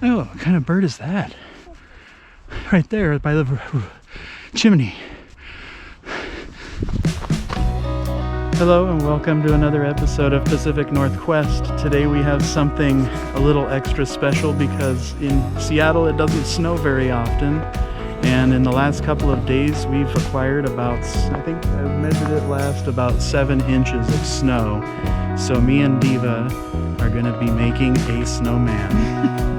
Oh, what kind of bird is that? Right there by the chimney. Hello and welcome to another episode of Pacific Northwest. Today we have something a little extra special because in Seattle it doesn't snow very often. And in the last couple of days we've acquired about, I think I measured it last, about 7 inches of snow. So me and Diva are going to be making a snowman.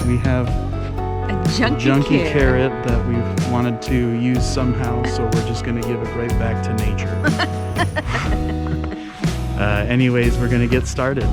We have a junky carrot that we've wanted to use somehow, so we're just going to give it right back to nature. Anyways, we're going to get started.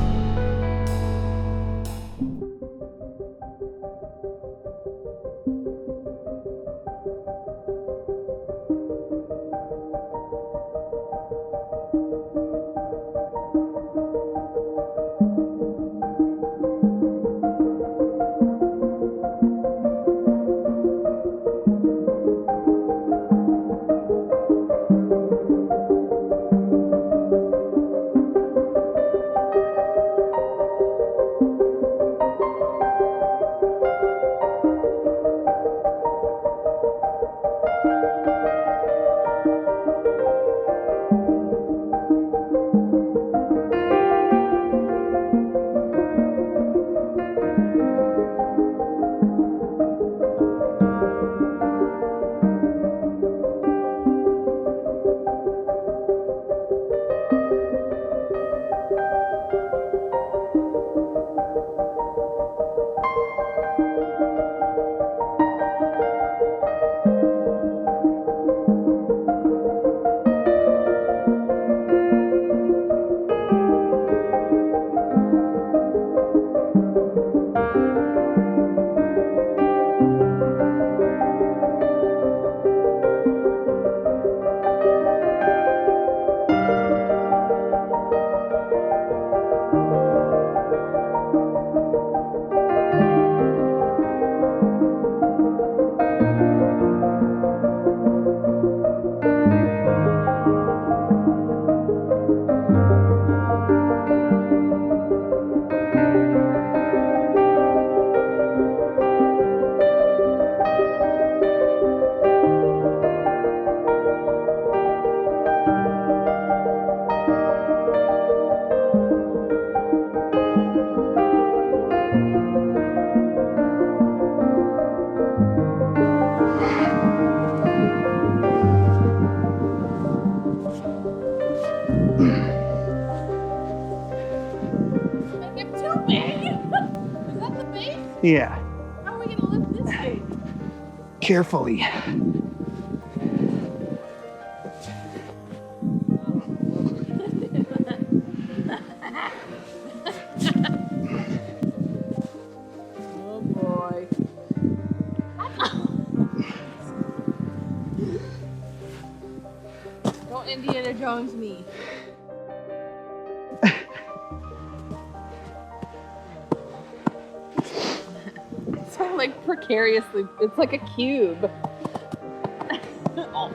Yeah. How are we gonna lift this thing? Carefully. Oh boy. Don't Indiana Jones me. Like precariously, it's like a cube. Oh.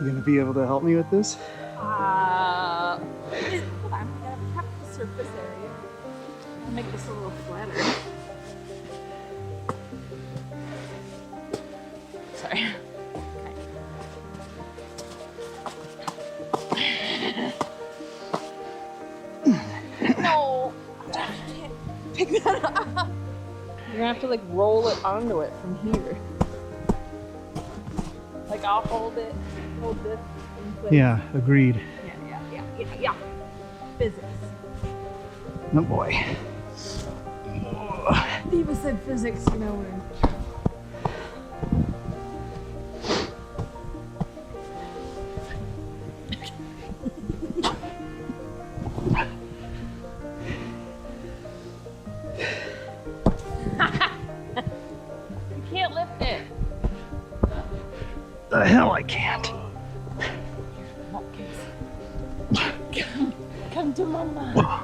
You gonna be able to help me with this? Hold on, we gotta prep the surface area. I'll make this a little flatter. Sorry. Okay. No. Pick that up. You're gonna have to like roll it onto it from here. Like I'll hold this in place. Yeah, agreed. Yeah. Physics. No boy. Diva said physics, you know when. The hell I can't. Come to mama.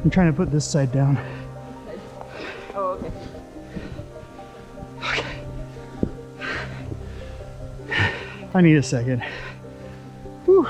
I'm trying to put this side down. Oh, okay. I need a second. Whew.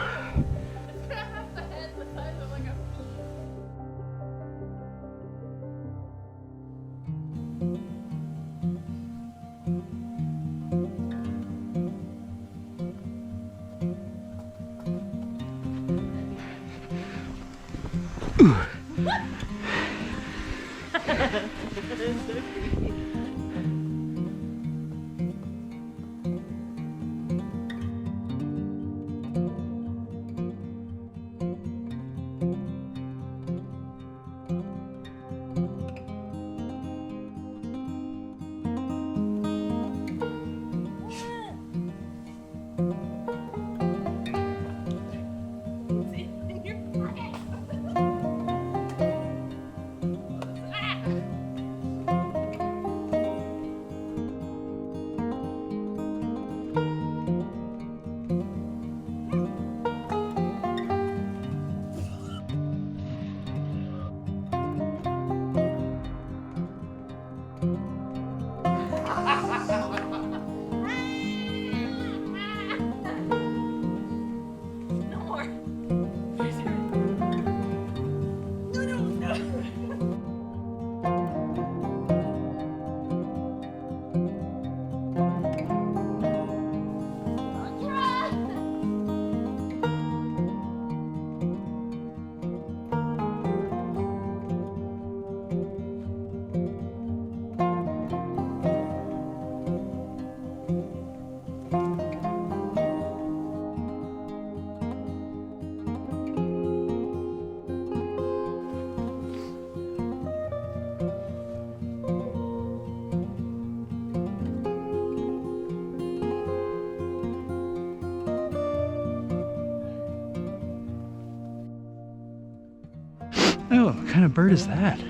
Oh, what kind of bird is that?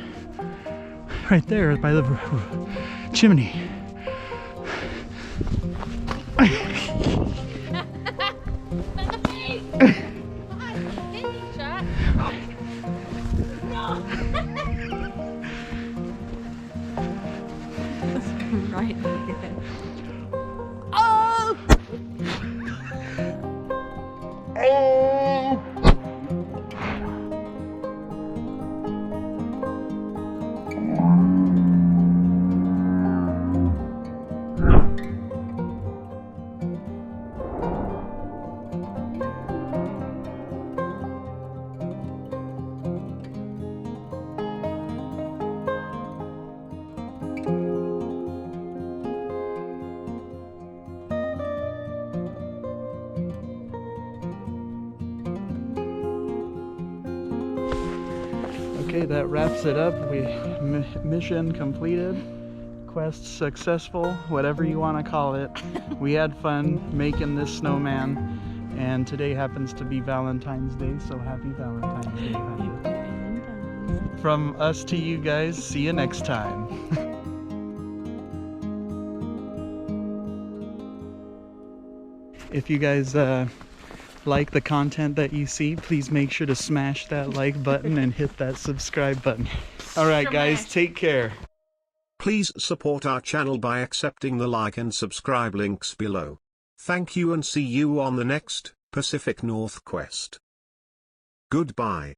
Right there by the chimney. Right. Oh! Oh! Okay, that wraps it up. Mission completed, quest successful, whatever you want to call it. We had fun making this snowman, and today happens to be Valentine's Day, so happy Valentine's Day, honey. From us to you guys, see you next time. If you guys like the content that you see, please make sure to smash that like button and hit that subscribe button. Alright guys, take care. Please support our channel by accepting the like and subscribe links below. Thank you and see you on the next Pacific North Quest. Goodbye.